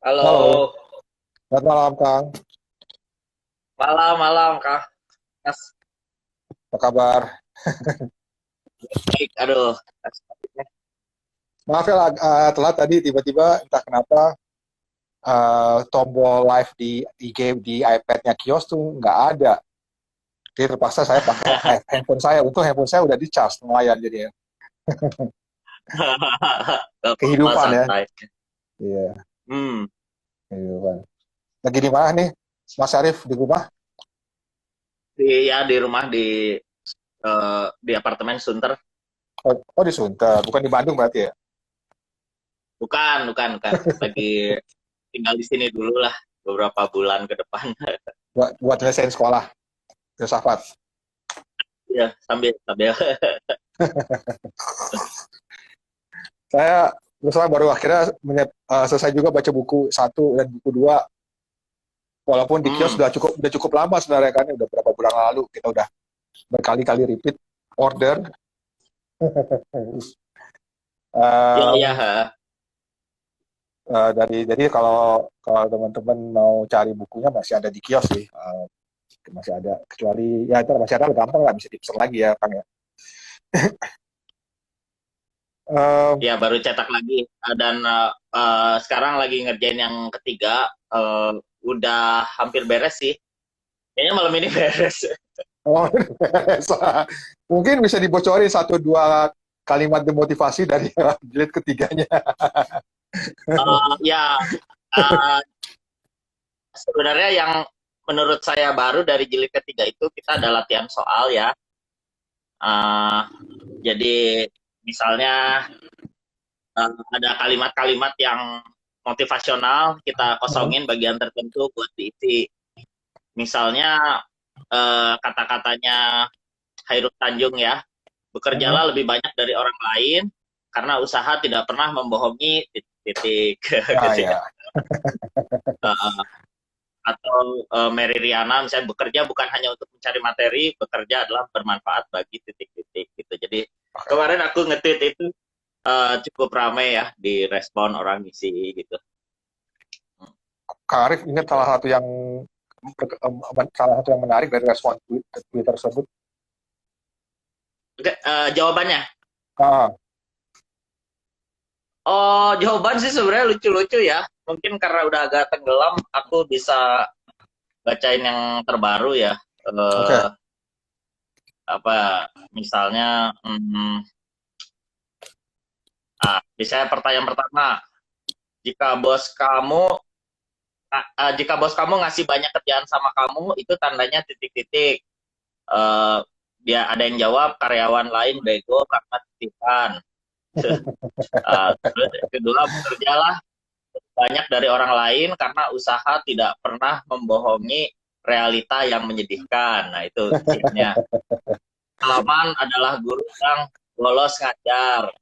Halo, Halo, selamat malam Kang. malam-malam Kak. Mas, Apa kabar? baik, aduh. Maaf ya telat tadi tiba-tiba entah kenapa tombol live di game di iPad-nya Kios tuh nggak ada. Jadi terpaksa saya pakai handphone saya. Untung handphone saya udah dicas lumayan jadi ya. Gak apa-apa, Kehidupan ya. santai. Iya, Hmm, kehidupan. Lagi di mana nih? Mas Arif di rumah? di rumah di apartemen Sunter. Oh, di Sunter, bukan di Bandung berarti ya? Bukan. Lagi tinggal di sini dulu lah beberapa bulan ke depan. Buat nyelesain sekolah, filsafat. Ya, sambil. Saya terus terang baru akhirnya selesai juga baca buku satu dan buku dua. Walaupun di kios Hmm, udah cukup lama sebenarnya kan, udah berapa bulan lalu kita udah berkali-kali repeat order. ya ya. Em, Ha. jadi kalau kalau teman-teman mau cari bukunya masih ada di kios sih. Masih ada, kecuali ya itu masih ada, gampang lah bisa dipesan lagi ya Kang ya. Em, Ya baru cetak lagi. Dan sekarang lagi ngerjain yang ketiga. Udah hampir beres sih. Kayaknya malam ini beres. oh, mungkin bisa dibocorin satu dua kalimat demotivasi dari jilid ketiganya. Ya, uh, sebenarnya yang menurut saya baru dari jilid ketiga itu kita ada latihan soal ya. Uh, jadi misalnya ada kalimat-kalimat yang motivasional kita kosongin bagian tertentu buat diisi. Misalnya kata-katanya Hairul Tanjung ya, bekerjalah lebih banyak dari orang lain karena usaha tidak pernah membohongi titik-titik Ah gitu ya. ya. Uh, atau Mary Riana misalnya bekerja bukan hanya untuk mencari materi, bekerja adalah bermanfaat bagi titik-titik gitu. Jadi kemarin aku nge-tweet itu cukup ramai ya di respon orang isi gitu. Kak Arif ingat salah satu yang menarik dari respon tweet tersebut. Oke, jawabannya. Ah, Oh, jawaban sih sebenarnya lucu-lucu ya. Mungkin karena udah agak tenggelam, aku bisa bacain yang terbaru ya. oke. Eh, apa misalnya misalnya pertanyaan pertama, jika bos kamu jika bos kamu ngasih banyak kerjaan sama kamu, itu tandanya titik-titik. Eh, dia ada yang jawab karyawan lain bego karena titipan. Terus yang kedua, bekerjalah banyak dari orang lain karena usaha tidak pernah membohongi realita yang menyedihkan. Nah, itu tipsnya. Pengalaman adalah guru yang lolos ngajar.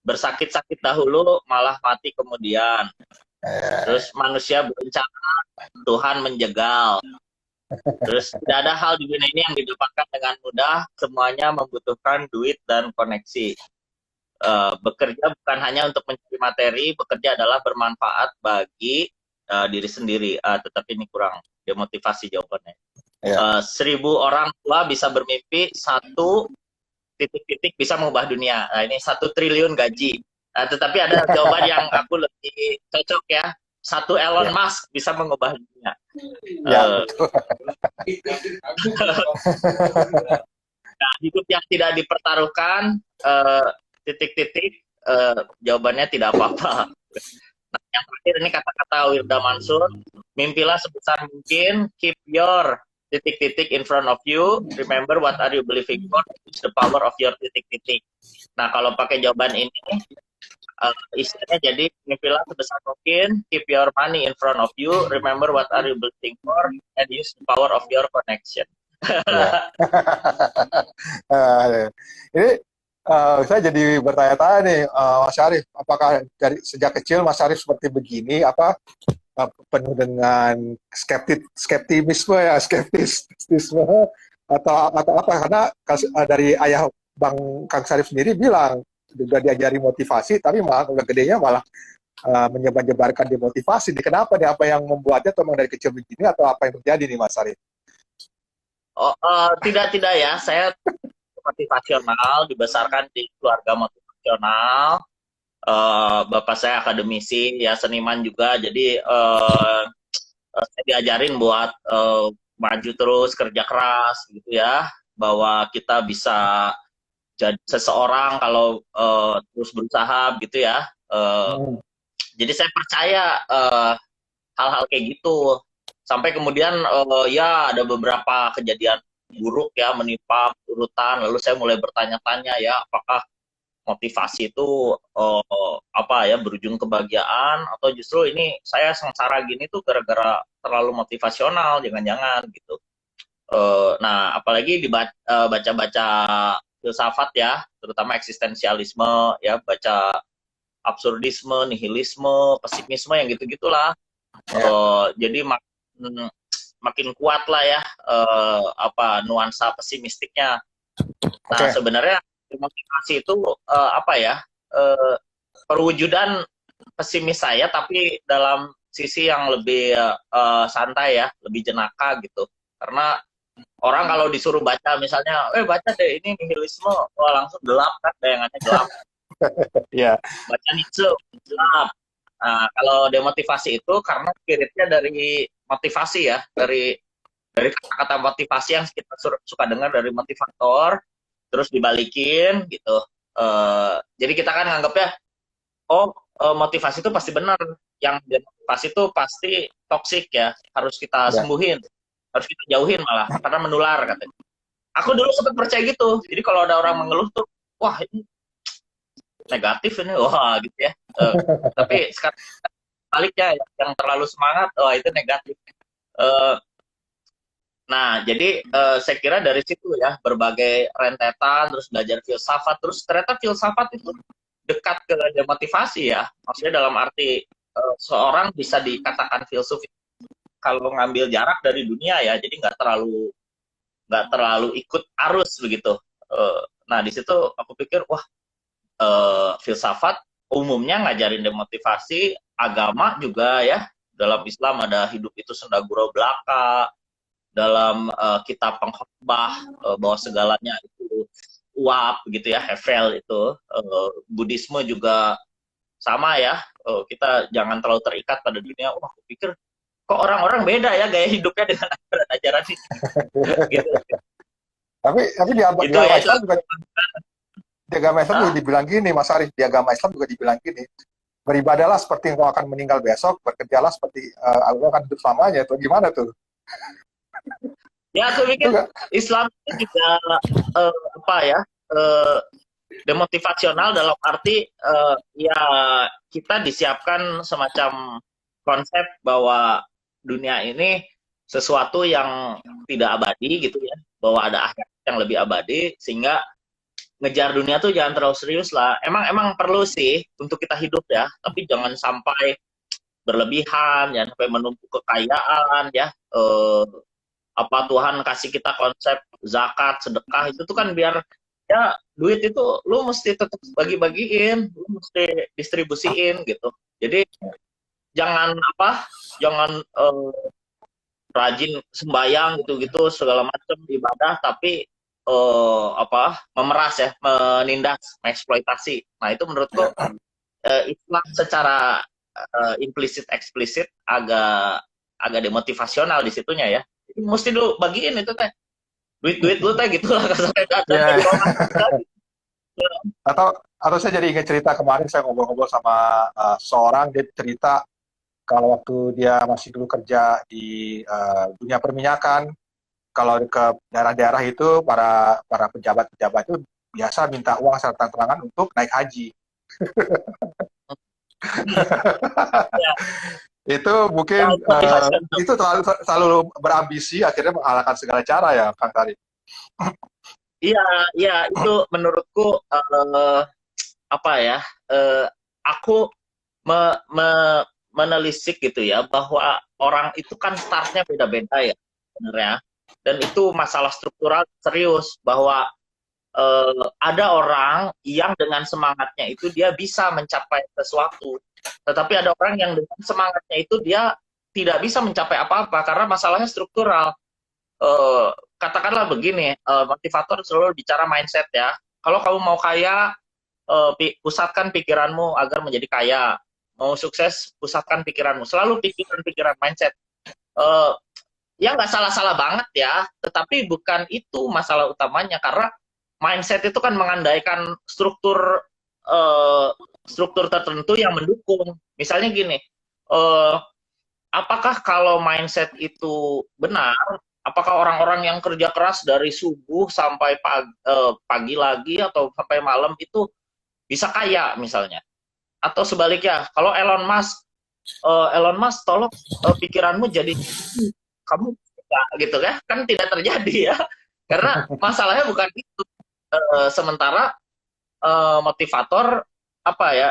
Bersakit-sakit dahulu, malah mati kemudian. Eh, Terus manusia berencana, Tuhan menjegal. Terus tidak ada hal di dunia ini yang didapatkan dengan mudah, semuanya membutuhkan duit dan koneksi. Bekerja bukan hanya untuk mencari materi, bekerja adalah bermanfaat bagi diri sendiri. Tetapi ini kurang demotivasi jawabannya. ya. 1.000 orang tua bisa bermimpi, satu titik-titik bisa mengubah dunia. Nah, ini 1 triliun gaji. Tetapi ada jawaban yang aku lebih cocok ya. Satu Elon Ya, Musk bisa mengubah dunia. ya Uh, betul. hidup yang tidak dipertaruhkan titik-titik jawabannya tidak apa-apa. Nah, yang terakhir ini kata-kata Wirda Mansur, mimpilah sebesar mungkin, keep your titik-titik in front of you, remember what are you believing for, use the power of your titik-titik. Nah, kalau pakai jawaban ini, istilahnya jadi mimpilah sebesar mungkin, keep your money in front of you, remember what are you believing for, and use the power of your connection. Ya. Ini saya jadi bertanya-tanya nih, Mas Arif, apakah dari sejak kecil Mas Arif seperti begini, apa penuh dengan skeptisme ya, skeptisisme atau apa? Karena dari ayah Bang Kang Sarif sendiri bilang udah diajari motivasi, tapi malah udah gedenya malah menyebar-nyebarkan demotivasi nih. Kenapa nih? Apa yang membuatnya atau memang dari kecil begini atau apa yang terjadi nih Mas Arif? Tidak ya, saya motivasional, dibesarkan di keluarga motivasional. Bapak saya akademisi, ya seniman juga, jadi saya diajarin buat maju terus, kerja keras gitu ya, bahwa kita bisa jadi seseorang kalau terus berusaha gitu ya. Jadi saya percaya hal-hal kayak gitu. Sampai kemudian ya ada beberapa kejadian buruk ya menimpa urutan, lalu saya mulai bertanya-tanya ya, apakah motivasi itu apa ya, berujung kebahagiaan, atau justru ini saya sengsara gini tuh gara-gara terlalu motivasional, jangan-jangan gitu. Nah, apalagi baca-baca filsafat ya, terutama eksistensialisme ya, baca absurdisme, nihilisme, pesimisme, yang gitu-gitulah. Jadi makin kuat lah ya apa nuansa pesimistiknya. Nah, sebenarnya motivasi itu apa ya, perwujudan pesimis saya, tapi dalam sisi yang lebih santai ya, lebih jenaka gitu. Karena orang kalau disuruh baca misalnya, baca deh ini nihilisme, wah langsung gelap kan, bayangannya gelap. Baca Nietzsche, gelap. Nah, kalau demotivasi itu karena spiritnya dari motivasi ya, dari kata-kata motivasi yang kita suka dengar dari motivator, terus dibalikin gitu. Jadi kita kan nganggapnya, motivasi itu pasti benar, yang motivasi itu pasti toksik ya, harus kita sembuhin, harus kita jauhin malah, karena menular katanya. Aku dulu sempat percaya gitu, jadi kalau ada orang mengeluh tuh, wah ini negatif ini, wah gitu ya. Tapi sekarang baliknya, yang terlalu semangat, itu negatif. Nah, jadi saya kira dari situ ya, berbagai rentetan, terus belajar filsafat, terus ternyata filsafat itu dekat ke demotivasi ya. Maksudnya dalam arti seorang bisa dikatakan filsuf kalau ngambil jarak dari dunia ya, jadi nggak terlalu ikut arus begitu. Nah, di situ aku pikir, wah, filsafat umumnya ngajarin demotivasi, agama juga ya. Dalam Islam ada hidup itu senda gurau belaka, dalam kitab pengkhotbah bahwa segalanya itu uap gitu ya, Hevel itu. Buddhisme juga sama ya, kita jangan terlalu terikat pada dunia. Wah, aku pikir kok orang-orang beda ya gaya hidupnya dengan ajaran ini. Gitu. Tapi di agama Islam juga, di agama Islam juga dibilang gini, Mas Arif, di agama Islam juga dibilang gini, beribadahlah seperti engkau akan meninggal besok, bekerjalah seperti engkau akan hidup selamanya. Itu gimana tuh? Ya, aku pikir Islam itu juga apa ya, demotivasional dalam arti ya kita disiapkan semacam konsep bahwa dunia ini sesuatu yang tidak abadi gitu ya, bahwa ada akhirat yang lebih abadi, sehingga ngejar dunia tuh jangan terlalu serius lah. Emang perlu sih untuk kita hidup ya, tapi jangan sampai berlebihan, jangan sampai menumpuk kekayaan ya. Apa Tuhan kasih kita konsep zakat, sedekah, itu tuh kan biar ya duit itu lu mesti tetap bagi-bagiin, lu mesti distribusiin gitu. Jadi jangan rajin sembayang gitu-gitu segala macam ibadah, tapi memeras ya, menindas, mengeksploitasi. Nah, itu menurutku Islam secara implisit eksplisit agak demotivasional di situnya ya. Mesti lu bagiin itu teh, duit lu teh gitu lah, atau saya jadi ingat cerita kemarin, saya ngobrol-ngobrol sama seorang, dia cerita kalau waktu dia masih dulu kerja di dunia perminyakan, kalau ke daerah-daerah itu para pejabat-pejabat itu biasa minta uang secara terang-terangan untuk naik haji. Itu mungkin itu selalu berambisi, akhirnya mengalahkan segala cara ya, Kang Tari. Iya, itu menurutku aku menelisik gitu ya, bahwa orang itu kan startnya beda-beda ya sebenarnya, dan itu masalah struktural serius, bahwa ada orang yang dengan semangatnya itu dia bisa mencapai sesuatu, Tetapi ada orang yang dengan semangatnya itu dia tidak bisa mencapai apa-apa karena masalahnya struktural. Katakanlah begini, motivator selalu bicara mindset ya. Kalau kamu mau kaya, pusatkan pikiranmu agar menjadi kaya. Mau sukses, pusatkan pikiranmu. Selalu pikiran-pikiran mindset. Eh, ya nggak salah-salah banget ya, tetapi bukan itu masalah utamanya karena mindset itu kan mengandaikan eh, struktur tertentu yang mendukung. Misalnya gini, apakah kalau mindset itu benar, apakah orang-orang yang kerja keras dari subuh sampai pagi lagi atau sampai malam itu bisa kaya misalnya? Atau sebaliknya, kalau Elon Musk tolong pikiranmu jadi kamu gitu kan tidak terjadi ya karena masalahnya bukan itu. Sementara motivator apa ya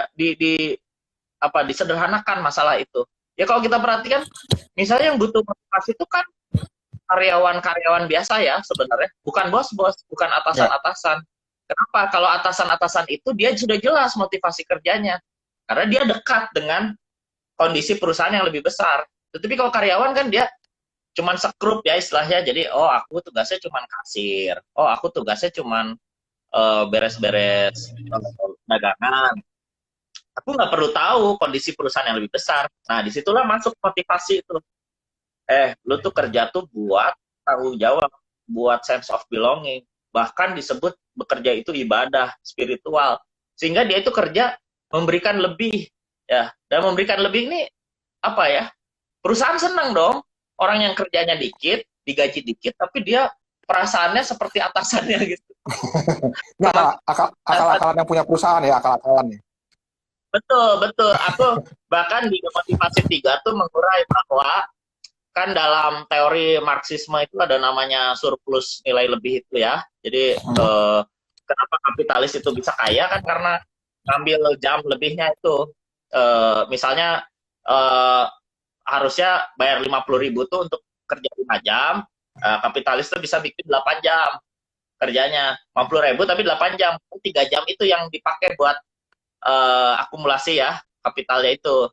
disederhanakan masalah itu ya. Kalau kita perhatikan misalnya yang butuh motivasi itu kan karyawan-karyawan biasa ya sebenarnya, bukan bos-bos, bukan Ya. atasan-atasan. Kenapa? Kalau atasan-atasan itu dia sudah jelas motivasi kerjanya karena dia dekat dengan kondisi perusahaan yang lebih besar. Tetapi kalau karyawan kan dia cuman sekrup ya istilahnya. Jadi oh aku tugasnya cuman kasir, oh aku tugasnya cuman beres-beres dagangan. Aku nggak perlu tahu kondisi perusahaan yang lebih besar. Nah disitulah masuk motivasi itu. Lu tuh kerja tuh buat tanggung jawab, buat sense of belonging. Bahkan disebut bekerja itu ibadah spiritual. Sehingga dia itu kerja memberikan lebih ya. Dan memberikan lebih ini apa ya? Perusahaan senang dong. Orang yang kerjanya dikit, digaji dikit, tapi dia perasaannya seperti atasannya gitu. Ini akal-akalan yang punya perusahaan ya, akal-akalan nih. Betul, betul. Aku bahkan di motivasi 3 tuh mengurai bahwa kan dalam teori Marxisme itu ada namanya surplus nilai lebih itu ya. Jadi kenapa kapitalis itu bisa kaya kan karena ngambil jam lebihnya itu. Misalnya harusnya bayar 50.000 tuh untuk kerja 5 jam, kapitalis tuh bisa bikin 8 jam kerjanya. 50.000 tapi 8 jam. 3 jam itu yang dipakai buat akumulasi ya, kapitalnya itu.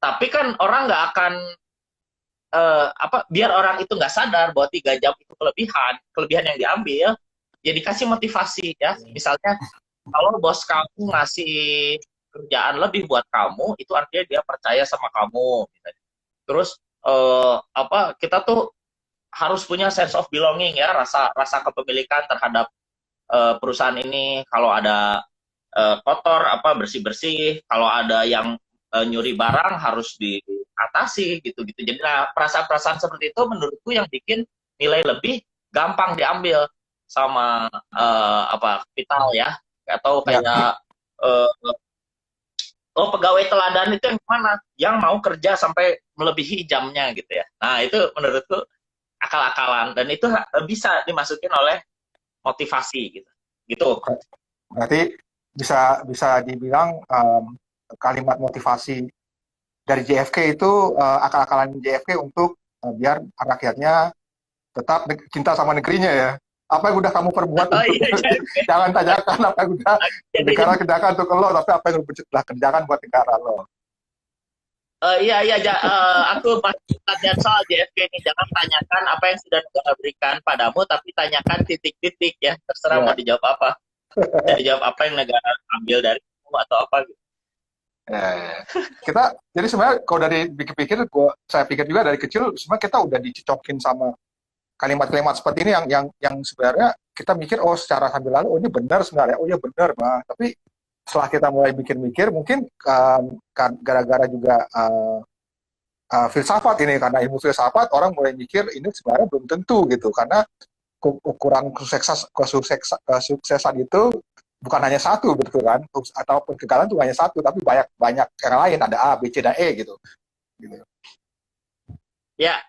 Tapi kan orang nggak akan biar orang itu nggak sadar bahwa 3 jam itu kelebihan yang diambil, ya dikasih motivasi ya. Misalnya kalau bos kamu ngasih kerjaan lebih buat kamu, itu artinya dia percaya sama kamu. Terus kita tuh harus punya sense of belonging ya, rasa kepemilikan terhadap perusahaan ini. Kalau ada kotor bersih-bersih, kalau ada yang nyuri barang harus diatasi gitu-gitu. Jadi perasaan-perasaan seperti itu menurutku yang bikin nilai lebih gampang diambil sama kapital ya. Atau kayak pegawai teladan itu yang mana? Yang mau kerja sampai melebihi jamnya gitu ya. Nah, itu menurutku akal-akalan dan itu bisa dimasukin oleh motivasi gitu. Gitu. Berarti bisa dibilang kalimat motivasi dari JFK itu akal-akalan JFK untuk biar rakyatnya tetap cinta sama negerinya ya. Apa yang udah kamu perbuat jangan tanyakan apa yang udah negara kerjakan untuk lo, tapi apa yang udah kerjakan buat negara lo. Aku masih latihan soal JFK ini. Jangan tanyakan apa yang sudah negara berikan padamu, tapi tanyakan titik-titik ya. Terserah mau dijawab apa. Dijawab apa yang negara ambil dari kamu atau apa gitu. Jadi sebenarnya kalau dari pikir-pikir, saya pikir juga dari kecil sebenarnya kita udah dicocokin sama kalimat-kalimat seperti ini yang sebenarnya kita mikir secara sambil lalu ini benar sebenarnya, ya benar Bang. Tapi setelah kita mulai mikir-mikir mungkin gara-gara juga filsafat ini, karena ilmu filsafat orang mulai mikir ini sebenarnya belum tentu gitu, karena ukuran kesuksesan itu bukan hanya satu, betul kan? Ataupun kegagalan itu hanya satu, tapi banyak yang lain, ada A, B, C, dan E gitu. Ya,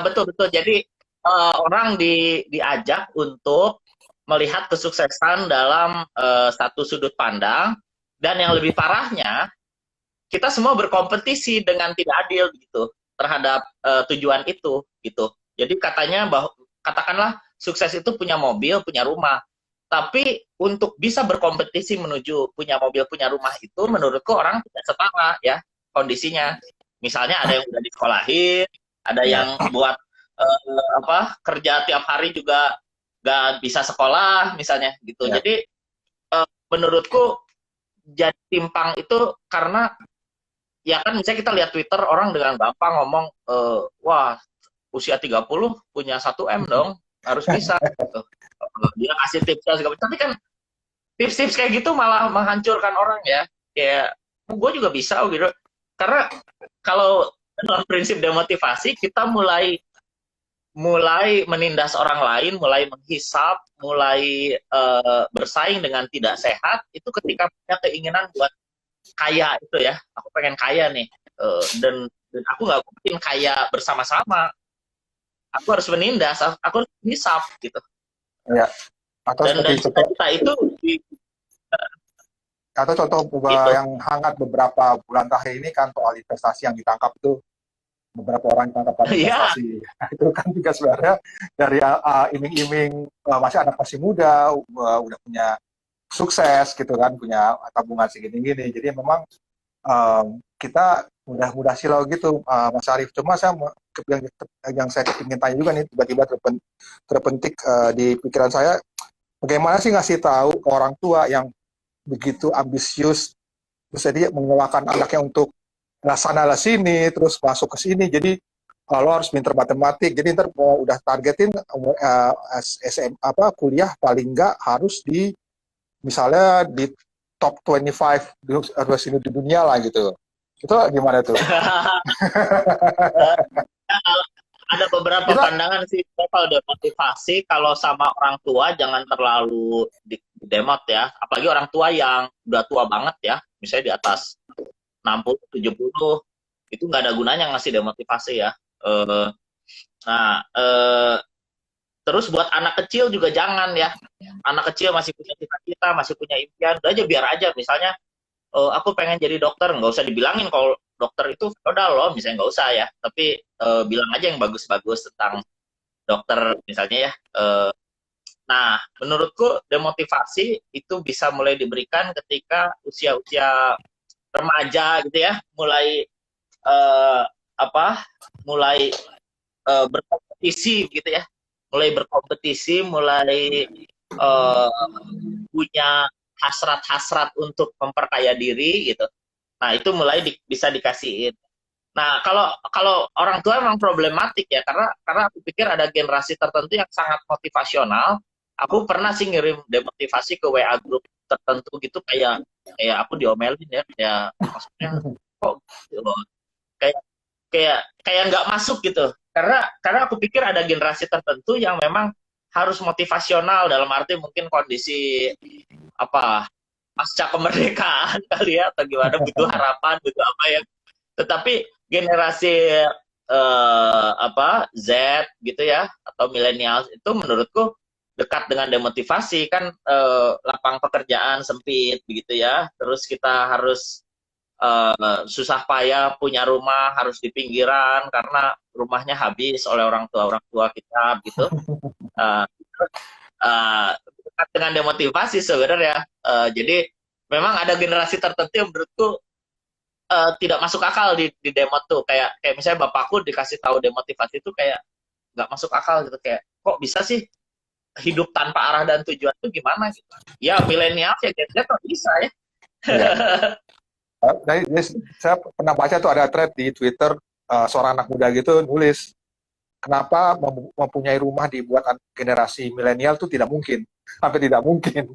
betul. Jadi orang diajak untuk melihat kesuksesan dalam satu sudut pandang, dan yang lebih parahnya kita semua berkompetisi dengan tidak adil gitu terhadap tujuan itu gitu. Jadi katakanlah sukses itu punya mobil, punya rumah. Tapi untuk bisa berkompetisi menuju punya mobil, punya rumah itu menurutku orang tidak setara ya kondisinya. Misalnya ada yang udah disekolahin, ada Ya. yang buat kerja tiap hari juga nggak bisa sekolah misalnya gitu. Ya. Jadi menurutku jadi timpang itu karena ya kan misalnya kita lihat Twitter orang dengan gampang ngomong wah usia 30 punya 1 M dong, harus bisa gitu. Dia kasih tips segala macam. Tapi kan tips-tips kayak gitu malah menghancurkan orang ya. Kayak gue juga bisa gitu. Karena kalau dalam prinsip demotivasi kita mulai menindas orang lain, mulai menghisap, mulai bersaing dengan tidak sehat itu ketika punya keinginan buat kaya itu ya. Aku pengen kaya nih. Dan aku nggak mungkin kaya bersama-sama. Aku harus menindas, aku harus hisap gitu. Ya. Atau Dan seperti contoh, cita-cita itu atau contoh itu yang hangat beberapa bulan terakhir ini kan soal investasi yang ditangkap tuh, beberapa orang ditangkap pada ya investasi. Itu kan juga sebenarnya dari iming-iming masih anak masih muda, udah punya sukses gitu kan, punya tabungan segini-gini. Jadi memang kita mudah silau gitu, Mas Arief. Cuma yang saya ingin tanya juga nih, tiba-tiba terpentik di pikiran saya, bagaimana sih ngasih tahu ke orang tua yang begitu ambisius, terus dia mengeluarkan anaknya untuk sana sini, terus masuk ke sini, jadi lo harus pinter matematik, jadi ntar udah targetin kuliah paling nggak harus di misalnya di top 25 di dunia lah gitu. Itu gimana tuh? ada beberapa Kita pandangan sih kalau demotivasi kalau sama orang tua jangan terlalu demot ya, apalagi orang tua yang udah tua banget ya, misalnya di atas 60 70 itu nggak ada gunanya ngasih demotivasi ya. Nah, terus buat anak kecil juga jangan ya. Anak kecil masih punya cita-cita, masih punya impian, udah aja biar aja. Misalnya, aku pengen jadi dokter, nggak usah dibilangin kalau dokter itu udah loh, misalnya nggak usah ya. Tapi bilang aja yang bagus-bagus tentang dokter misalnya ya. Nah, menurutku demotivasi itu bisa mulai diberikan ketika usia-usia remaja gitu ya, mulai eh, apa, mulai berkompetisi gitu ya, mulai uh, punya hasrat-hasrat untuk memperkaya diri gitu. Nah itu mulai bisa dikasihin. Nah kalau kalau orang tua memang problematik ya, karena aku pikir ada generasi tertentu yang sangat motivasional. Aku pernah sih ngirim demotivasi ke WA grup tertentu gitu, kayak kayak aku diomelin ya, kayak maksudnya kok gitu loh. kayak kayak kayak nggak masuk gitu, karena aku pikir ada generasi tertentu yang memang harus motivasional, dalam arti mungkin kondisi apa pasca kemerdekaan kali ya, atau gimana, butuh harapan, butuh apa ya. Tetapi generasi Z gitu ya, atau milenial itu menurutku dekat dengan demotivasi kan, lapang pekerjaan sempit begitu ya, terus kita harus susah payah punya rumah, harus di pinggiran karena rumahnya habis oleh orang tua kita gitu. Uh, dengan demotivasi sebenarnya. Jadi memang ada generasi tertentu yang menurutku tidak masuk akal di demot tuh, kayak kayak misalnya bapakku dikasih tahu demotivasi itu kayak nggak masuk akal gitu, kayak kok bisa sih hidup tanpa arah dan tujuan itu gimana gitu. Ya milenial ya kayaknya kok bisa ya. ya. Saya pernah baca tuh ada thread di Twitter, seorang anak muda gitu nulis, kenapa mempunyai rumah dibuat generasi milenial itu tidak mungkin, sampai tidak mungkin.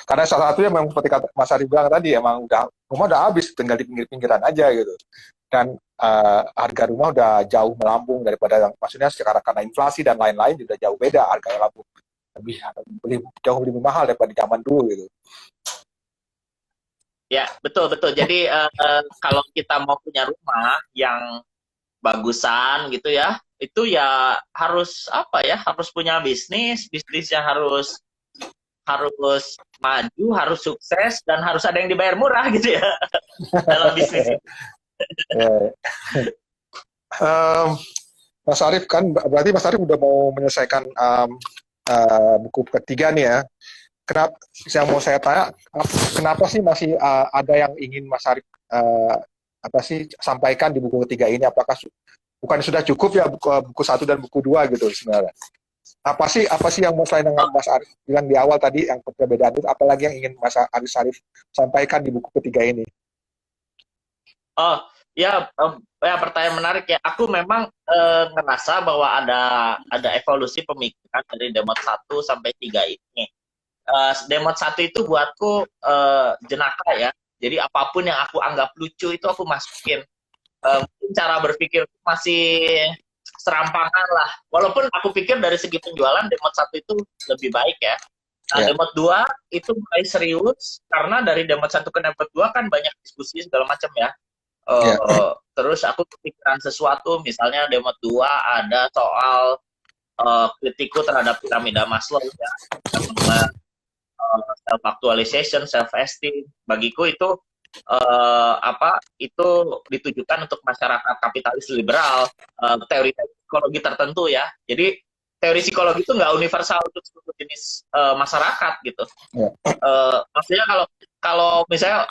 Karena salah satunya memang seperti kata Mas Ari bilang tadi, emang rumah udah habis, tinggal di pinggir-pinggiran aja gitu. Dan harga rumah udah jauh melambung daripada, maksudnya sekarang karena inflasi dan lain-lain juga jauh beda harganya, lambung jauh lebih mahal daripada zaman dulu gitu. Ya, betul betul. Jadi kalau kita mau punya rumah yang bagusan gitu ya, itu ya harus apa ya? Harus punya bisnisnya harus harus maju, harus sukses, dan harus ada yang dibayar murah gitu ya dalam bisnis itu. Mas Arief kan, berarti Mas Arief udah mau menyelesaikan buku ketiga nih ya. Kenapa yang mau saya tanya, kenapa sih masih ada yang ingin Mas Arif apa sih sampaikan di buku ketiga ini? Apakah bukan sudah cukup ya buku satu dan buku dua gitu sebenarnya? Apa sih yang mau selain dengan Mas Arif bilang di awal tadi yang perbedaan itu, apalagi yang ingin Mas Arif sampaikan di buku ketiga ini? Oh, ya, ya pertanyaan menarik ya. Aku memang ngerasa bahwa ada evolusi pemikiran dari Demot 1 sampai 3 ini. Demot 1 itu buatku jenaka ya. Jadi apapun yang aku anggap lucu itu aku masukin. Mungkin cara berpikir masih serampangan lah. Walaupun aku pikir dari segi penjualan Demot 1 itu lebih baik ya. Nah, Ya, Demot 2 itu mulai serius karena dari Demot 1 ke Demot 2 kan banyak diskusi segala macam ya. ya, Terus aku kepikiran sesuatu, misalnya Demot 2 ada soal kritiku terhadap piramida Maslow ya, yang mengenai self actualization, self esteem. Bagiku itu itu ditujukan untuk masyarakat kapitalis liberal, teori psikologi tertentu ya. Jadi teori psikologi itu nggak universal untuk seluruh jenis masyarakat gitu. ya. Maksudnya kalau kalau misalnya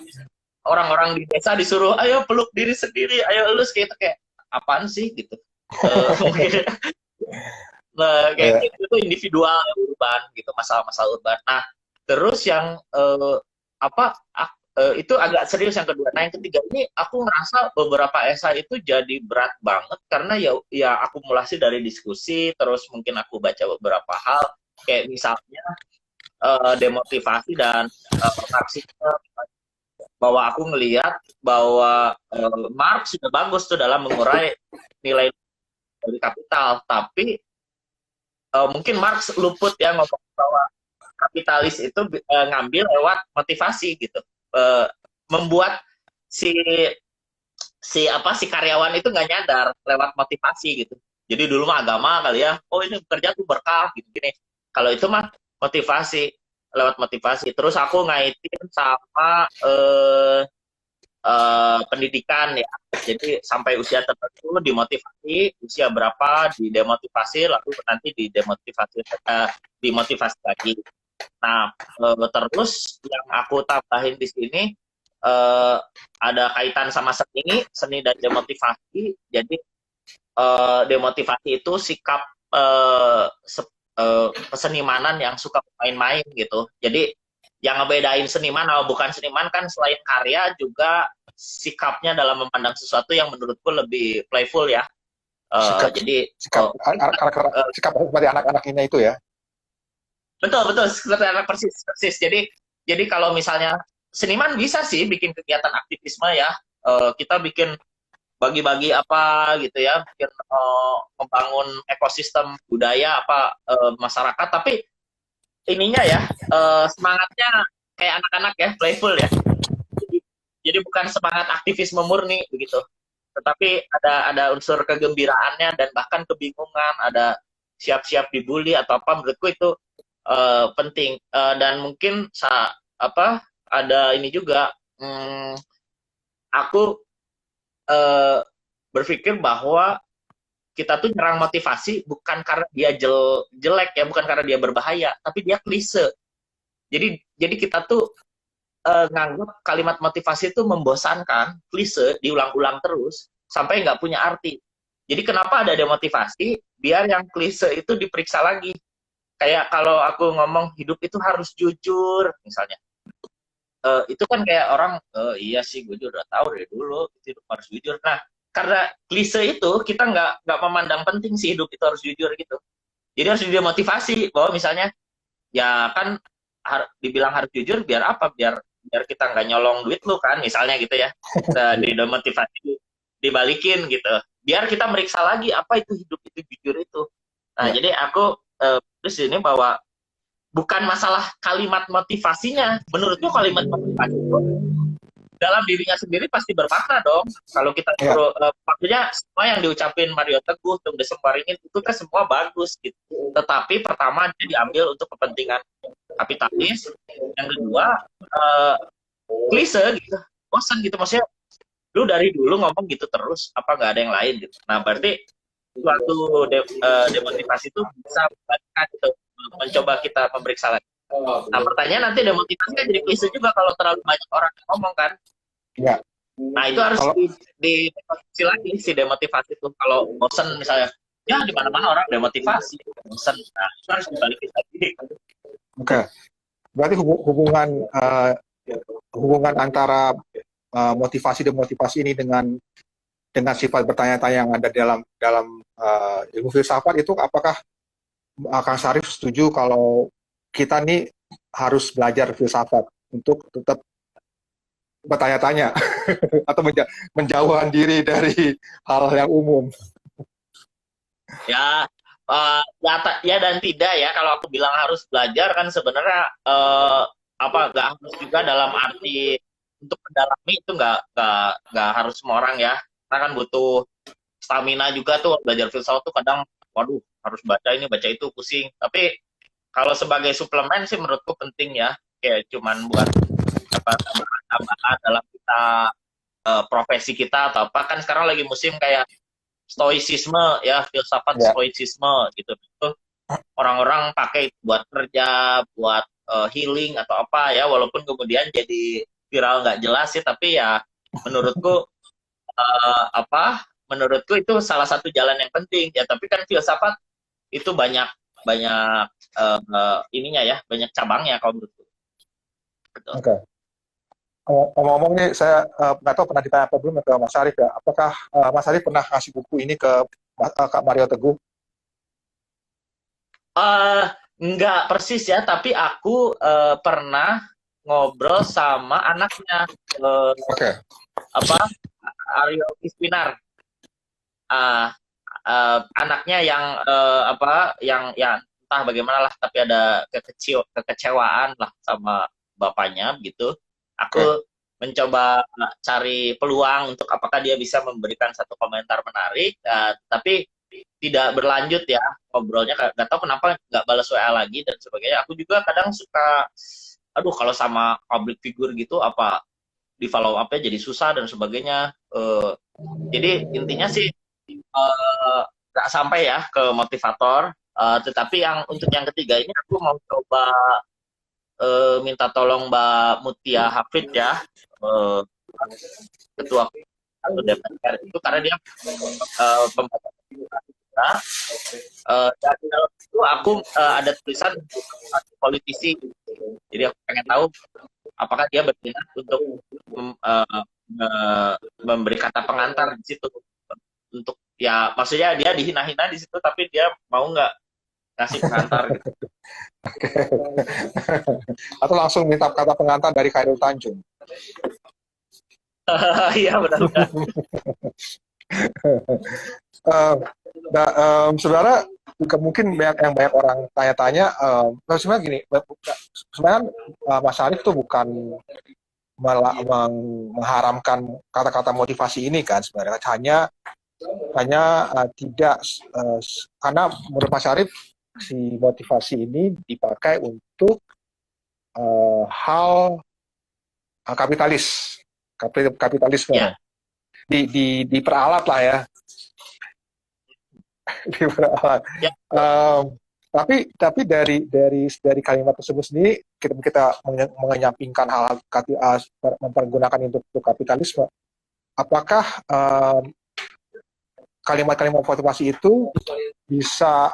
orang-orang di desa disuruh ayo peluk diri sendiri, ayo elus kayak apaan sih gitu. Mungkin kayak Ya. itu individual urban gitu, masalah-masalah urban. Nah, terus yang itu agak serius yang kedua. Nah, yang ketiga ini aku ngerasa beberapa esai itu jadi berat banget karena ya akumulasi dari diskusi, terus mungkin aku baca beberapa hal kayak misalnya demotivasi dan marxisme, bahwa aku ngelihat bahwa Marx sudah bagus tuh dalam mengurai nilai dari kapital, tapi mungkin Marx luput ya ngomong bahwa kapitalis itu ngambil lewat motivasi gitu, membuat si si karyawan itu nggak nyadar lewat motivasi gitu. Jadi dulu mah agama kali ya, oh ini bekerja tuh berkah gitu gini. Kalau itu mah motivasi, lewat motivasi. Terus aku ngaitin sama pendidikan ya. Jadi sampai usia tertentu dimotivasi, usia berapa didemotivasi, lalu nanti dimotivasi lagi. Nah, terus yang aku tambahin di sini ada kaitan sama seni dan demotivasi. Jadi demotivasi itu sikap kesenimanan yang suka main-main gitu. Jadi yang ngebedain seniman atau bukan seniman kan selain karya juga sikapnya dalam memandang sesuatu yang menurutku lebih playful ya. Sikap Jadi sikap sikap seperti anak-anak ini itu ya. betul betul seperti anak persis. Jadi kalau misalnya seniman bisa sih bikin kegiatan aktivisme ya. Kita bikin bagi-bagi apa gitu ya, bikin membangun ekosistem budaya apa masyarakat. Tapi ininya ya semangatnya kayak anak-anak ya, playful ya. Jadi bukan semangat aktivisme murni begitu, tetapi ada unsur kegembiraannya dan bahkan kebingungan, ada siap-siap dibully atau apa. Menurutku itu penting. Dan mungkin ada ini juga, aku berpikir bahwa kita tuh nyerang motivasi bukan karena dia jelek ya, bukan karena dia berbahaya, tapi dia klise. Jadi kita tuh nganggap kalimat motivasi itu membosankan, klise, diulang-ulang terus sampai nggak punya arti. Jadi kenapa ada demotivasi? Biar yang klise itu diperiksa lagi. Kayak kalau aku ngomong hidup itu harus jujur, misalnya. Itu kan kayak orang, iya sih gue juga udah tahu dari dulu, hidup harus jujur. Nah, karena klise itu, kita nggak memandang penting sih hidup itu harus jujur gitu. Jadi harus didemotivasi, bahwa misalnya, ya kan dibilang harus jujur, biar apa? Biar kita nggak nyolong duit lu kan, misalnya gitu ya. Didemotivasi, dibalikin gitu. Biar kita meriksa lagi, apa itu hidup itu jujur itu. Nah, jadi aku terus ini bahwa bukan masalah kalimat motivasinya. Menurutku kalimat motivasi itu dalam dirinya sendiri pasti bermakna dong. Kalau kita suruh, maksudnya semua yang diucapin Mario Teguh, Tung Desem Waringin itu kan semua bagus gitu. Tetapi pertama dia diambil untuk kepentingan kapitalis. Yang kedua, klise gitu. Bosan gitu, maksudnya lu dari dulu ngomong gitu terus, apa nggak ada yang lain gitu. Nah, berarti suatu demotivasi itu bisa membalikkan gitu, mencoba kita memeriksa lagi. Nah, pertanyaan nanti demotivasi kan jadi klise juga kalau terlalu banyak orang yang ngomong kan. Ya. Nah, itu harus Kalau demotivasi lagi si demotivasi itu. Kalau bosen misalnya, ya di mana-mana orang demotivasi, bosen. Nah, itu harus dibalikin lagi. oke, berarti hubungan antara motivasi dan motivasi ini dengan sifat bertanya-tanya yang ada dalam dalam ilmu filsafat itu, apakah Kang Syarif setuju kalau kita nih harus belajar filsafat untuk tetap bertanya-tanya atau menjauhkan diri dari hal yang umum? Ya, ya dan tidak ya. Kalau aku bilang harus belajar kan sebenarnya apa nggak harus juga dalam arti untuk mendalami itu nggak harus semua orang ya. Karena kan butuh stamina juga tuh belajar filsafat tuh kadang, waduh harus baca ini baca itu pusing. Tapi kalau sebagai suplemen sih menurutku penting ya. Kayak cuman buat apa tambahan dalam kita profesi kita atau apa kan sekarang lagi musim kayak stoicisme ya, filsafat Ya, stoicisme gitu. Itu orang-orang pakai buat kerja, buat healing atau apa ya, walaupun kemudian jadi viral nggak jelas sih, tapi ya menurutku menurutku itu salah satu jalan yang penting ya. Tapi kan filsafat itu banyak banyak ininya ya, banyak cabangnya kalau menurutku. Betul. oke. Ngomong-ngomong nih, saya nggak tahu pernah ditanya apa belum ke Mas Syarif ya. Apakah Mas Syarif pernah ngasih buku ini ke Kak Mario Teguh? Eh, nggak persis ya, tapi aku pernah ngobrol sama anaknya, Oke, apa Aryo Ispinar, ah anaknya yang apa yang ya entah bagaimana lah, tapi ada kekecewaan lah sama bapaknya gitu. oke. Aku mencoba cari peluang untuk apakah dia bisa memberikan satu komentar menarik, tapi tidak berlanjut ya ngobrolnya. Nggak tahu kenapa nggak balas WA lagi dan sebagainya. Aku juga kadang suka, aduh kalau sama public figure gitu apa di follow up-nya jadi susah dan sebagainya. Jadi intinya sih nggak sampai ya ke motivator. Tetapi yang untuk yang ketiga ini aku mau coba minta tolong Mbak Mutia Hafid ya, eh, ketua atau DPR itu, karena dia pembaca kita. Dan di dalam itu aku ada tulisan politisi. Jadi aku pengen tahu apakah dia berminat untuk memberi kata pengantar di situ. Untuk ya maksudnya dia dihina-hina di situ, tapi dia mau nggak kasih pengantar gitu. Atau langsung minta kata pengantar dari Khairul Tanjung? Iya benar-benar. Sebenarnya mungkin banyak orang tanya-tanya. Sebenarnya gini, sebenarnya Mas Syarif tuh bukan mengharamkan kata-kata motivasi ini kan sebenarnya, hanya tidak karena menurut Mas Syarif si motivasi ini dipakai untuk hal kapitalisme, Ya, diperalat lah ya. Diperalat. ya. Tapi dari kalimat tersebut sendiri kita menyampingkan hal mempergunakan untuk kapitalisme. Apakah kalimat-kalimat motivasi itu bisa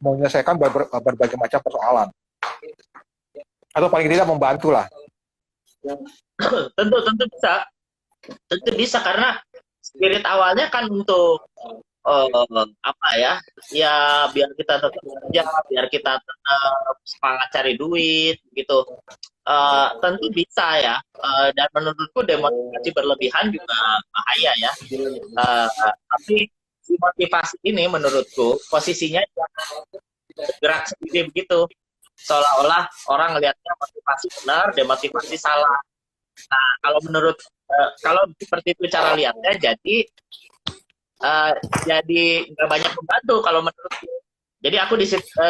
menyelesaikan berbagai macam persoalan, atau paling tidak membantu lah? tentu bisa karena spirit awalnya kan untuk apa ya biar kita tetap kerja, biar kita tetap semangat cari duit gitu. Tentu bisa ya. Dan menurutku demotivasi berlebihan juga bahaya ya. Tapi si motivasi ini menurutku posisinya bergerak sendiri begitu, seolah-olah orang melihatnya motivasi benar, demotivasi salah. Nah, kalau seperti itu cara lihatnya, jadi nggak banyak membantu kalau menurutku. Jadi aku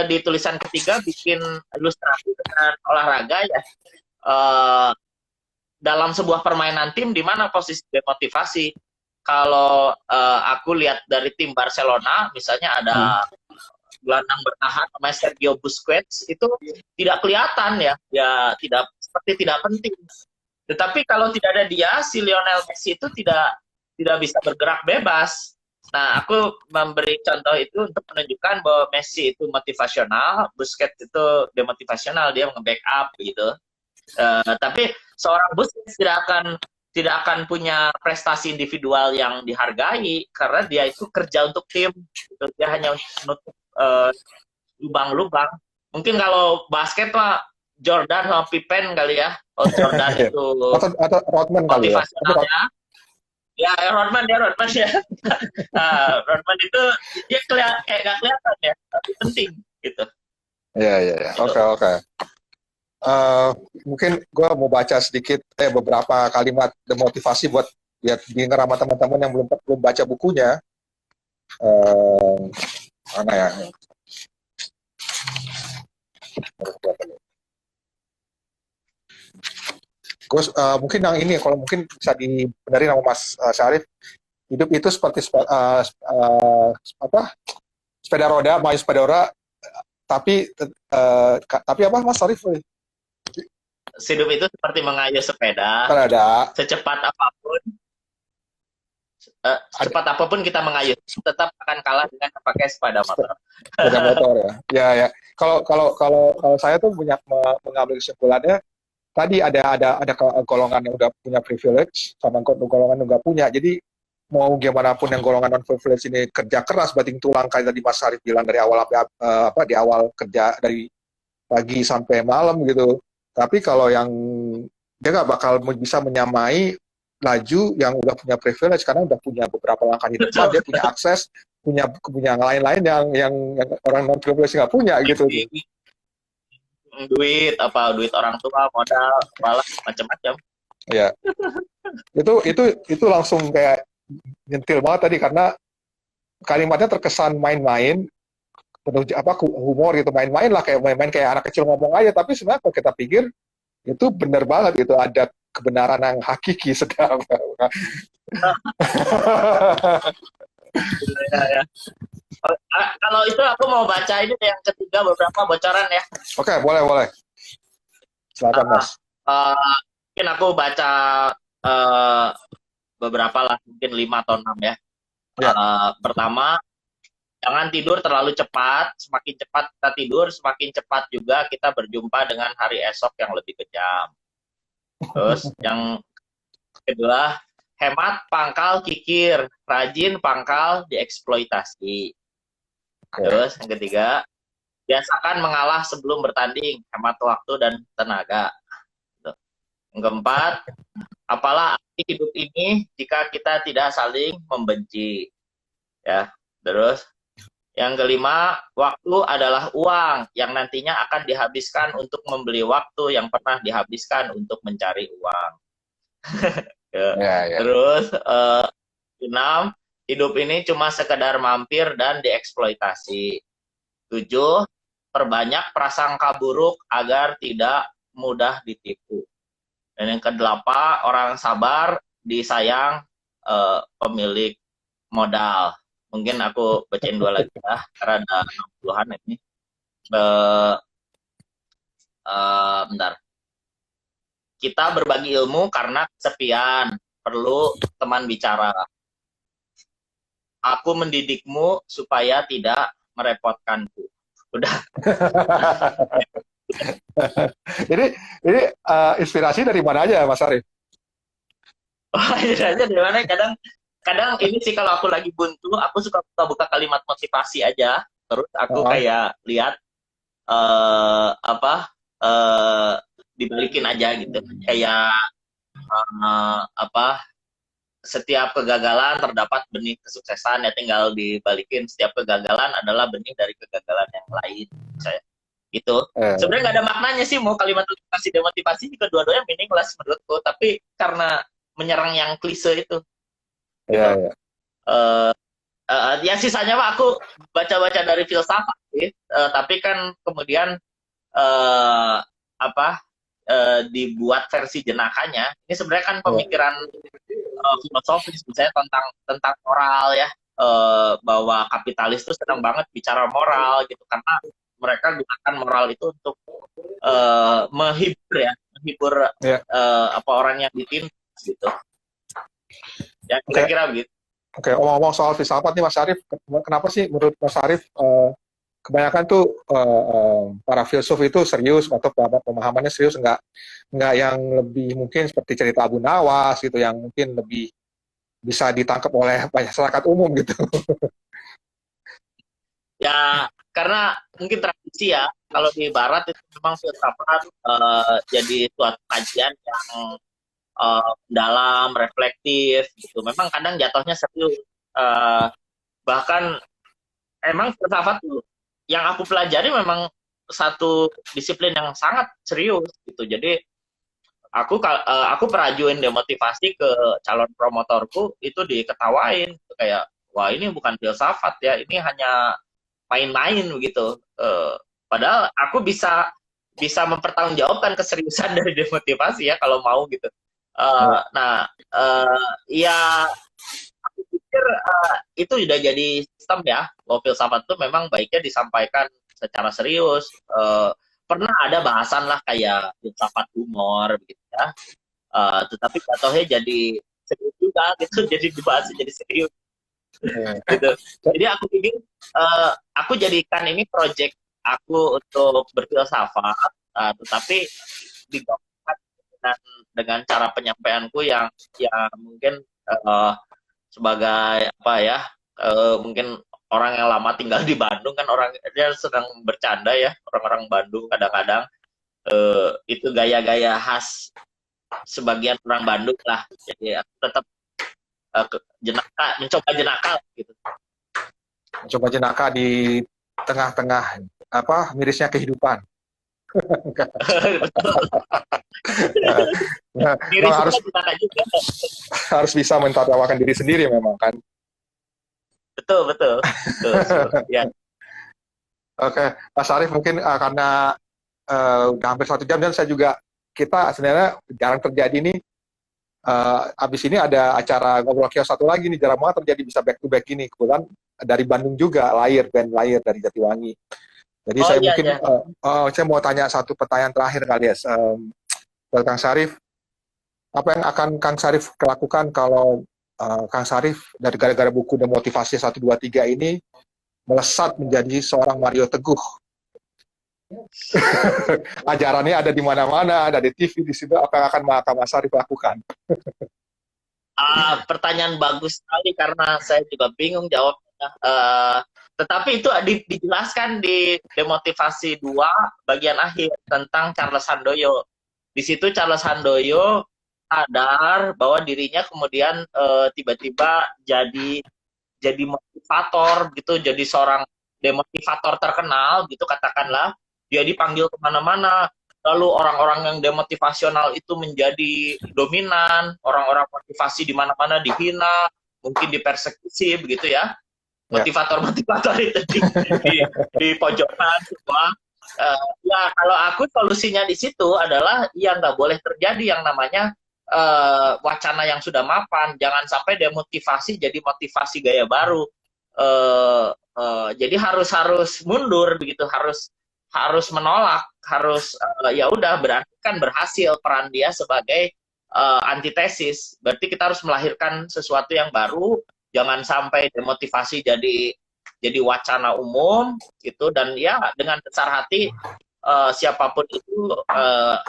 di tulisan ketiga bikin ilustrasi dengan olahraga ya. Uh, Dalam sebuah permainan tim di mana posisi demotivasi. Kalau aku lihat dari tim Barcelona, misalnya ada gelandang bertahan namanya Sergio Busquets itu tidak kelihatan ya tidak seperti tidak penting. Tetapi kalau tidak ada dia, si Lionel Messi itu tidak bisa bergerak bebas. Nah, aku memberi contoh itu untuk menunjukkan bahwa Messi itu motivasional, Busquets itu demotivasional, dia nge-backup gitu. Tapi seorang Busquets tidak akan punya prestasi individual yang dihargai karena dia itu kerja untuk tim. Gitu. Dia hanya menutup lubang-lubang. Mungkin kalau basket mah Jordan sama Pippen kali ya. Oh, Jordan itu atau Rodman kali ya. motivasionalnya. Ya, Rodman ya. Rodman itu dia kayak gak kelihatan ya, tapi penting gitu. Iya. Oke. Mungkin gue mau baca sedikit beberapa kalimat motivasi buat ya didengar sama teman-teman yang belum baca bukunya. Mana ya? Gue mungkin yang ini kalau mungkin bisa dibenerin sama Mas Syarif, hidup itu seperti sepeda roda, main sepeda roda, tapi apa Mas Syarif? Hidup itu seperti mengayuh sepeda. Kan ada secepat apapun kita mengayuh, tetap akan kalah dengan pakai sepeda motor. Sepeda motor ya. Ya. Kalau saya tuh mengambil kesimpulannya tadi ada golongan yang udah punya privilege sama golongan yang nggak punya. Jadi mau gimana pun yang golongan non privilege ini kerja keras banting tulang kayak tadi Mas Syarif bilang dari awal di awal kerja dari pagi sampai malam gitu. Tapi kalau yang dia nggak bakal bisa menyamai laju yang udah punya privilege karena udah punya beberapa langkah di depan, dia punya akses, punya yang lain-lain yang orang non privilege nggak punya gitu. Duit orang tua, modal, balas macam-macam. Ya. itu langsung kayak nyentil banget tadi karena kalimatnya terkesan main-main penuh humor gitu, main-main lah kayak main-main kayak anak kecil ngomong aja, tapi sebenarnya kalau kita pikir itu benar banget gitu, ada kebenaran yang hakiki sedang. Ya. Kalau itu aku mau baca ini yang ketiga beberapa bocoran ya. Oke, boleh. Silakan Mas. Mungkin aku baca beberapa lah, mungkin 5 atau 6 ya. Pertama, jangan tidur terlalu cepat. Semakin cepat kita tidur, semakin cepat juga kita berjumpa dengan hari esok yang lebih kejam. Terus yang kedua, hemat pangkal kikir, rajin pangkal dieksploitasi. Terus yang ketiga, biasakan mengalah sebelum bertanding, hemat waktu dan tenaga. Yang keempat, apalah arti hidup ini jika kita tidak saling membenci. Ya, terus yang kelima, waktu adalah uang yang nantinya akan dihabiskan untuk membeli waktu yang pernah dihabiskan untuk mencari uang. Ya. Terus 6, hidup ini cuma sekedar mampir dan dieksploitasi. 7, perbanyak prasangka buruk agar tidak mudah ditipu. Dan yang ke-8, orang sabar disayang pemilik modal. Mungkin aku bacain 2 lagi ya, karena ada 60-an ini. Bentar. Kita berbagi ilmu karena kesepian, perlu teman bicara. Aku mendidikmu supaya tidak merepotkanku. Udah. ini inspirasi dari mana aja Mas Syarif? Inspirasi dari mana? Kadang ini sih kalau aku lagi buntu, aku suka buka kalimat motivasi aja. Terus aku kayak lihat dibalikin aja gitu. Kayak setiap kegagalan terdapat benih kesuksesan, ya tinggal dibalikin, setiap kegagalan adalah benih dari kegagalan yang lain. Saya gitu. Sebenarnya nggak ada maknanya sih mau kalimat motivasi demotivasi, juga dua-duanya meaningless menurutku, tapi karena menyerang yang klise itu. Iya. Ya sisanya mah aku baca-baca dari filsafat sih, tapi kan kemudian dibuat versi jenakanya. Ini sebenarnya kan pemikiran filosofis, misalnya tentang moral ya, bahwa kapitalis itu senang banget bicara moral gitu karena mereka gunakan moral itu untuk menghibur ya, menghibur Ya. apa orang yang ditindas gitu. Ya Oke. kira-kira begitu. Oke, omong-omong soal filsafat nih Mas Arif, kenapa sih menurut Mas Arif kebanyakan tuh para filsuf itu serius atau pemahamannya serius, nggak yang lebih mungkin seperti cerita Abu Nawas gitu yang mungkin lebih bisa ditangkap oleh masyarakat umum gitu. Ya karena mungkin tradisi ya. Kalau di Barat itu memang filsafat jadi suatu kajian yang dalam, reflektif gitu. Memang kadang jatuhnya serius. Bahkan emang filsafat tuh yang aku pelajari memang satu disiplin yang sangat serius gitu. Jadi aku perajuin demotivasi ke calon promotorku itu diketawain kayak wah ini bukan filsafat ya, ini hanya main-main begitu. Padahal aku bisa mempertanggungjawabkan keseriusan dari demotivasi ya kalau mau gitu. Nah, ya aku pikir itu sudah jadi sistem ya. Bahwa filsafat itu memang baiknya disampaikan secara serius. Pernah ada bahasan lah kayak filsafat humor begitu ya. Tetapi jatuhnya jadi serius juga gitu. Jadi dibahas jadi serius gitu. Jadi aku pikir aku jadikan ini project aku untuk berfilsafat, tetapi digabungkan dengan cara penyampaianku yang mungkin sebagai apa ya, mungkin orang yang lama tinggal di Bandung kan orang dia sedang bercanda ya orang-orang Bandung kadang-kadang itu gaya-gaya khas sebagian orang Bandung lah. Jadi aku tetap mencoba jenaka gitu. Coba jenaka di tengah-tengah apa mirisnya kehidupan. Nah, Miris harus juga juga. harus bisa mentertawakan diri sendiri memang kan. Betul, betul. Ya. Oke, Mas Arief mungkin karena udah hampir 1 jam dan kita sebenarnya jarang terjadi nih. Abis ini ada acara ngobrol kios satu lagi nih, jarang banget terjadi bisa back to back ini. Kebetulan dari Bandung juga, band Lair dari Jatiwangi. Jadi Oh saya iya, mungkin iya. saya mau tanya satu pertanyaan terakhir kali ya, buat Kang Sarif. Apa yang akan Kang Sarif lakukan kalau Kang Sarif dari gara-gara buku Demotivasi 1, 2, 3 ini melesat menjadi seorang Mario Teguh? Ajarannya ada di mana-mana, ada di TV, di situ. Apa yang akan Mas Sarif lakukan? Pertanyaan bagus sekali karena saya juga bingung jawabnya. Tetapi itu dijelaskan di Demotivasi 2 bagian akhir tentang Charles Handoyo. Di situ Charles Handoyo sadar bahwa dirinya kemudian tiba-tiba jadi motivator gitu, jadi seorang demotivator terkenal gitu katakanlah. Dia dipanggil kemana-mana, lalu orang-orang yang demotivasional itu menjadi dominan, orang-orang motivasi di mana-mana dihina, mungkin dipersekusi begitu ya. Motivator-motivator itu di pojokan semua. Ya kalau aku solusinya di situ adalah ya nggak boleh terjadi yang namanya wacana yang sudah mapan. Jangan sampai demotivasi jadi motivasi gaya baru. Jadi harus mundur begitu, harus menolak, harus ya udah berarti kan berhasil peran dia sebagai antitesis. Berarti kita harus melahirkan sesuatu yang baru, jangan sampai demotivasi jadi wacana umum gitu. Dan ya dengan besar hati siapapun itu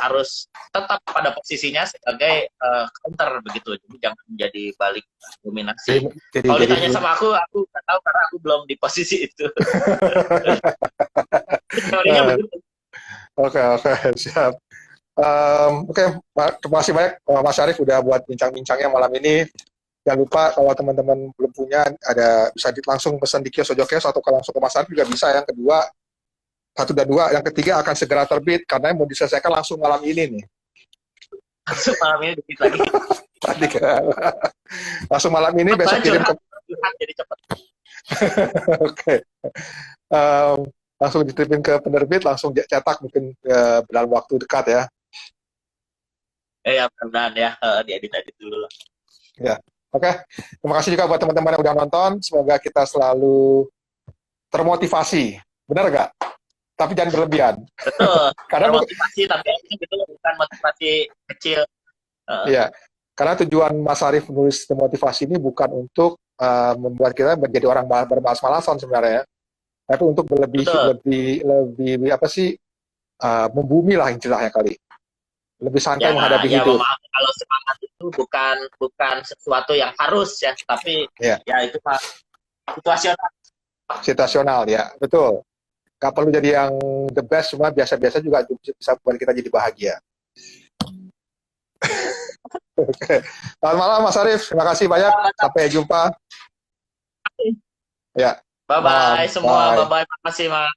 harus tetap pada posisinya sebagai counter begitu. Jadi jangan menjadi balik dominasi. Kalau ditanya sama aku nggak tahu karena aku belum di posisi itu. Teorinya begitu. Oke, siap. Oke, terima kasih banyak Mas Arief udah buat bincang-bincangnya malam ini. Jangan lupa kalau teman-teman belum punya, bisa langsung pesan di kios Ojo Kios atau langsung ke Mas Arief juga bisa. Yang kedua, 1 dan 2, yang ketiga akan segera terbit karena mau diselesaikan langsung malam ini nih. Langsung malam ini dikit lagi. Tadi kan. Langsung malam ini, besok kirim ke. Jadi cepat. Oke. Langsung dititipin ke penerbit, langsung cetak mungkin dalam waktu dekat ya. Ya mudah-mudahan ya diedit dulu. Ya. Oke, terima kasih juga buat teman-teman yang udah nonton. Semoga kita selalu termotivasi. Benar nggak? Tapi jangan berlebihan. Betul, Karena termotivasi, tapi itu bukan motivasi kecil. ya, karena tujuan Mas Arief menulis motivasi ini bukan untuk membuat kita menjadi orang bermalas-malasan sebenarnya, tapi untuk lebih Betul. lebih apa sih, membumi lah istilahnya kali. Lebih santai menghadapi Ya hidup. memahami kalau semangat itu bukan sesuatu yang harus ya, tapi Ya. ya itu mah situasional. Situasional ya, betul. Gak perlu jadi yang the best, cuma biasa-biasa juga bisa buat kita jadi bahagia. Oke. Selamat malam Mas Arief, terima kasih banyak. Sampai jumpa. Ya. Bye bye semua, Bye. bye bye, makasih Mas.